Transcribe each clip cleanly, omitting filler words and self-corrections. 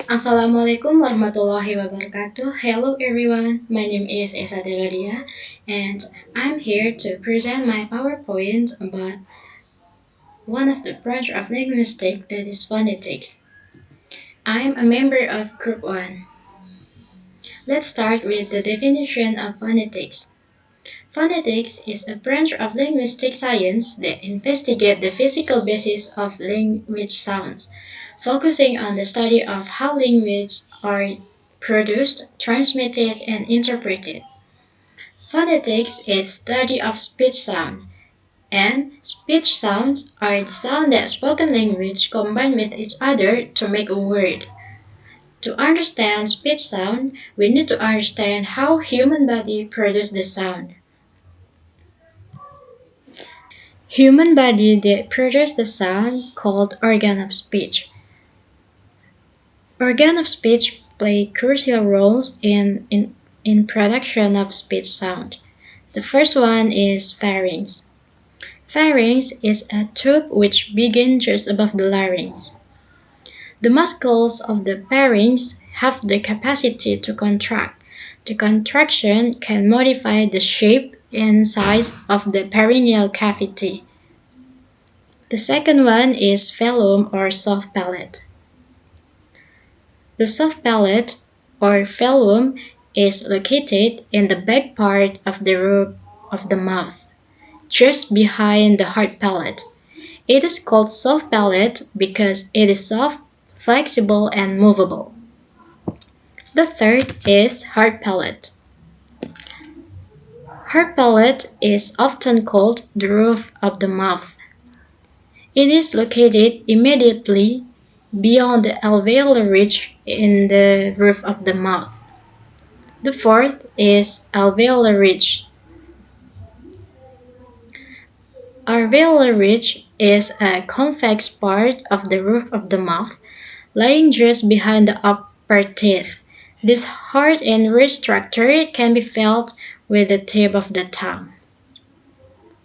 Assalamualaikum warahmatullahi wabarakatuh. Hello everyone, my name is Esa Delodia and I'm here to present my PowerPoint about one of the branch of linguistics that is phonetics. I'm a member of Group 1. Let's start with the definition of phonetics. Phonetics is a branch of linguistic science that investigates the physical basis of language sounds, focusing on the study of how language are produced, transmitted, and interpreted. Phonetics is study of speech sound, and speech sounds are the sound that spoken language combine with each other to make a word. To understand speech sound, we need to understand how human body produce the sound. Human body that produce the sound called organ of speech. Organ of speech play crucial roles in production of speech sound. The first one is pharynx. Pharynx is a tube which begins just above the larynx. The muscles of the pharynx have the capacity to contract. The contraction can modify the shape and size of the perineal cavity. The second one is phloem or soft palate. The soft palate or phloem is located in the back part of the roof of the mouth, just behind the hard palate. It is called soft palate because it is soft, flexible, and movable. The third is hard palate. Hard palate is often called the roof of the mouth. It is located immediately beyond the alveolar ridge in the roof of the mouth. The fourth is alveolar ridge. Alveolar ridge is a convex part of the roof of the mouth, lying just behind the upper teeth. This hard and rich structure can be felt with the tip of the tongue.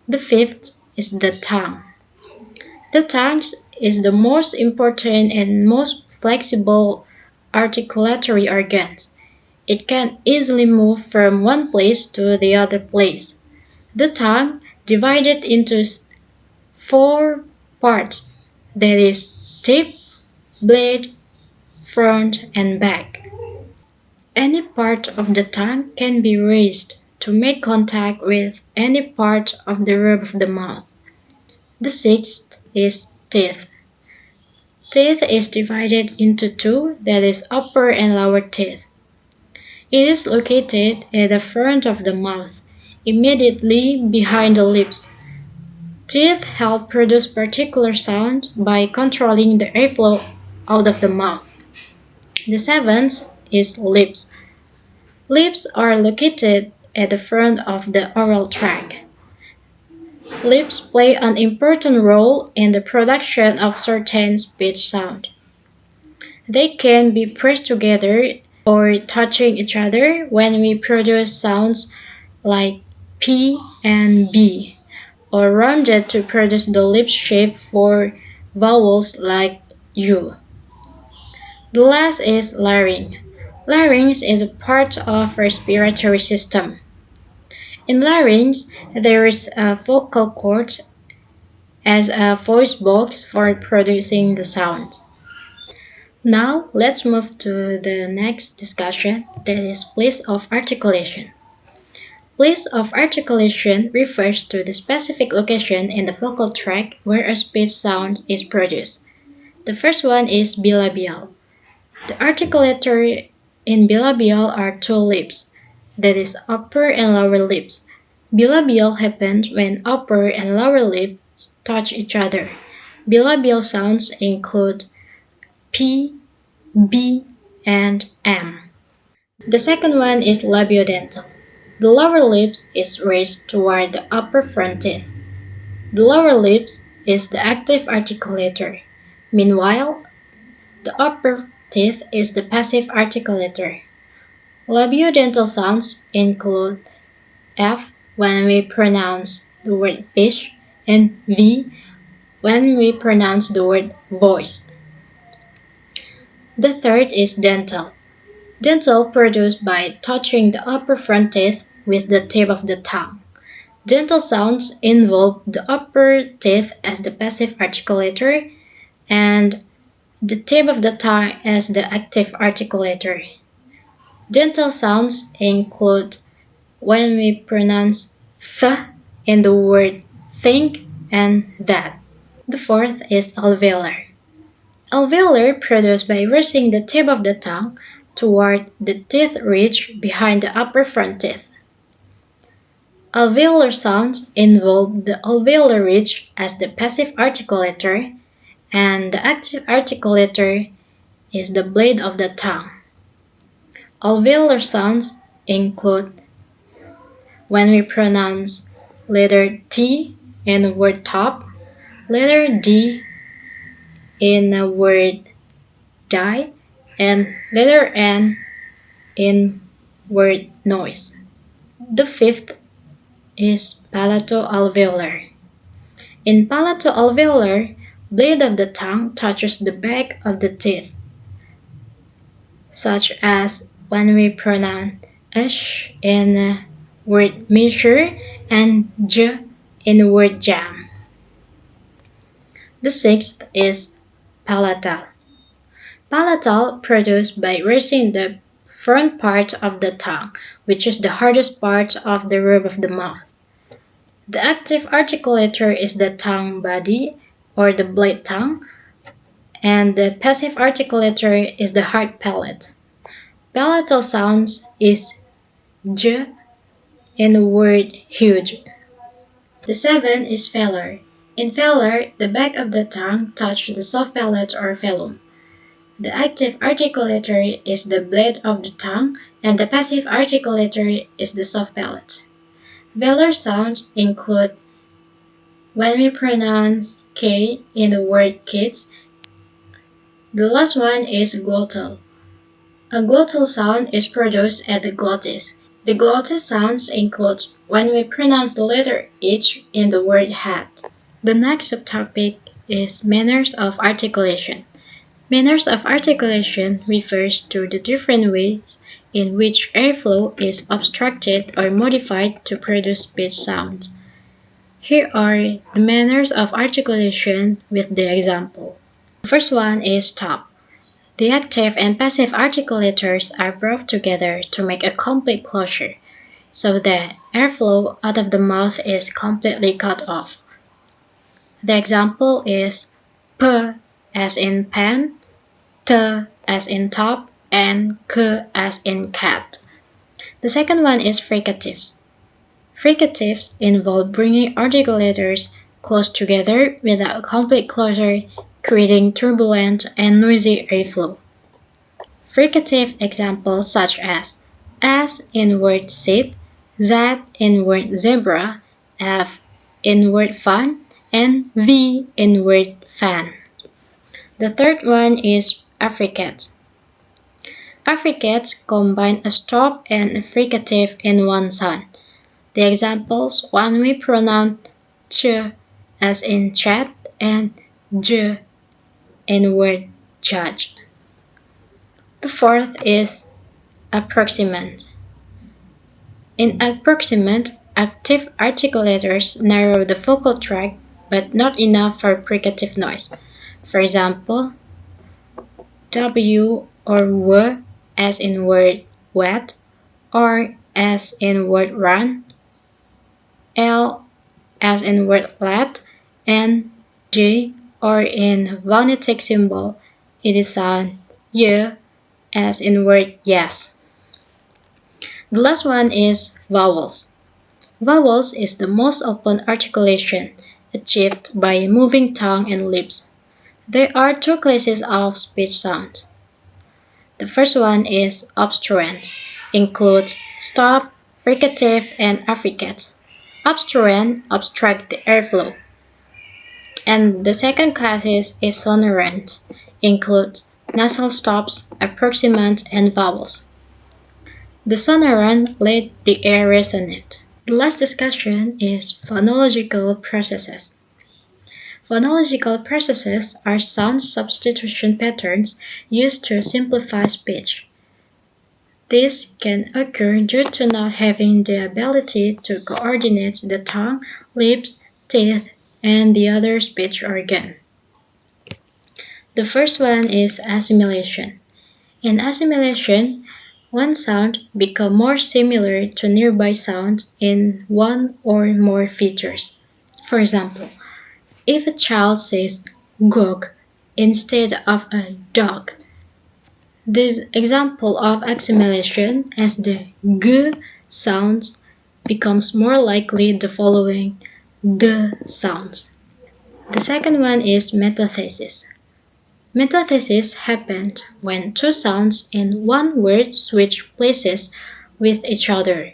The fifth is the tongue. The tongue is the most important and most flexible articulatory organ. It can easily move from one place to the other place. The tongue divided into four parts, that is tip, blade, front, and back. Any part of the tongue can be raised to make contact with any part of the roof of the mouth. The sixth is teeth. Teeth is divided into two, that is upper and lower teeth. It is located at the front of the mouth, immediately behind the lips. Teeth help produce particular sound by controlling the airflow out of the mouth. The seventh is lips. Lips are located at the front of the oral tract. Lips play an important role in the production of certain speech sound. They can be pressed together or touching each other when we produce sounds like P and B, or rounded to produce the lip shape for vowels like U. The last is larynx. Larynx is a part of respiratory system. In larynx, there is a vocal cord as a voice box for producing the sound. Now, let's move to the next discussion, that is place of articulation. Place of articulation refers to the specific location in the vocal tract where a speech sound is produced. The first one is bilabial. The articulator in bilabial are two lips, that is upper and lower lips. Bilabial happens when upper and lower lips touch each other. Bilabial sounds include P, B, and M. The second one is labiodental. The lower lip is raised toward the upper front teeth. The lower lip is the active articulator. Meanwhile, the upper teeth is the passive articulator. Labiodental sounds include F when we pronounce the word fish and V when we pronounce the word voice. The third is dental. Dental produced by touching the upper front teeth with the tip of the tongue. Dental sounds involve the upper teeth as the passive articulator and the tip of the tongue as the active articulator. Dental sounds include when we pronounce th in the word think and that. The fourth is alveolar. Alveolar produced by raising the tip of the tongue toward the teeth ridge behind the upper front teeth. Alveolar sounds involve the alveolar ridge as the passive articulator and the active articulator is the blade of the tongue. Alveolar sounds include when we pronounce letter T in the word top, letter D in the word die, and letter N in word noise. The fifth is palato-alveolar. In palato-alveolar, blade of the tongue touches the back of the teeth, such as when we pronounce sh in the word measure and j in the word jam. The sixth is palatal. Palatal produced by raising the front part of the tongue, which is the hardest part of the roof of the mouth. The active articulator is the tongue body or the blade tongue, and the passive articulator is the hard palate. Palatal sounds is j in the word huge. The seventh is velar. In velar, the back of the tongue touches the soft palate or velum. The active articulator is the blade of the tongue, and the passive articulator is the soft palate. Velar sounds include when we pronounce K in the word kids. The last one is glottal. A glottal sound is produced at the glottis. The glottis sounds include when we pronounce the letter H in the word hat. The next subtopic is manners of articulation. Manners of articulation refers to the different ways in which airflow is obstructed or modified to produce speech sounds. Here are the manners of articulation with the example. The first one is stop. The active and passive articulators are brought together to make a complete closure, so that airflow out of the mouth is completely cut off. The example is p as in pen, t as in top, and k as in cat. The second one is fricatives. Fricatives involve bringing articulators close together without complete closure, creating turbulent and noisy airflow. Fricative examples such as S in word seat, Z in word zebra, F in word fun, and V in word fan. The third one is affricates. Affricates combine a stop and a fricative in one sound. The examples when we pronounce ch as in chat and j in word judge. The fourth is approximant. In approximant, active articulators narrow the vocal tract but not enough for fricative noise. For example, W or W as in word wet, R as in word run, L as in word let, and J or in phonetic symbol, it is sound Y as in word yes. The last one is vowels. Vowels is the most open articulation achieved by moving tongue and lips. There are two classes of speech sounds. The first one is obstruent, includes stop, fricative, and affricate. Obstruent obstruct the airflow. And the second class is sonorant, includes nasal stops, approximant, and vowels. The sonorant let the air resonate. The last discussion is phonological processes. Phonological processes are sound substitution patterns used to simplify speech. This can occur due to not having the ability to coordinate the tongue, lips, teeth, and the other speech organ. The first one is assimilation. In assimilation, one sound becomes more similar to nearby sound in one or more features. For example, if a child says gog instead of a dog, this example of assimilation as the g sounds becomes more likely the following the sounds. The second one is metathesis. Metathesis happened when two sounds in one word switch places with each other.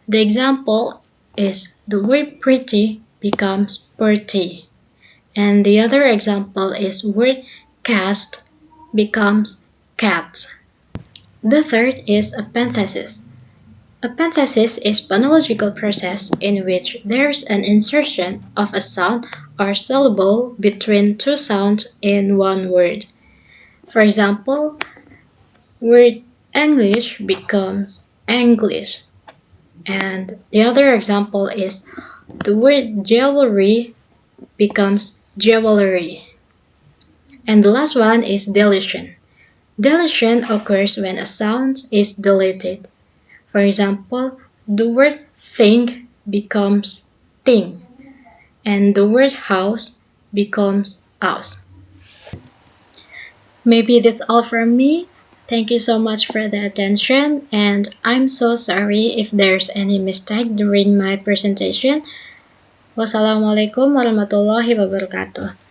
The example is the word pretty becomes pretty, and the other example is word cast becomes cat. The third is epenthesis. Epenthesis is phonological process in which there is an insertion of a sound or syllable between two sounds in one word. For example, word English becomes English. And the other example is the word jewelry becomes jewelry. And the last one is deletion. Deletion occurs when a sound is deleted. For example, the word thing becomes thing, and the word house becomes house. Maybe that's all from me. Thank you so much for the attention, and I'm so sorry if there's any mistake during my presentation. Wassalamualaikum warahmatullahi wabarakatuh.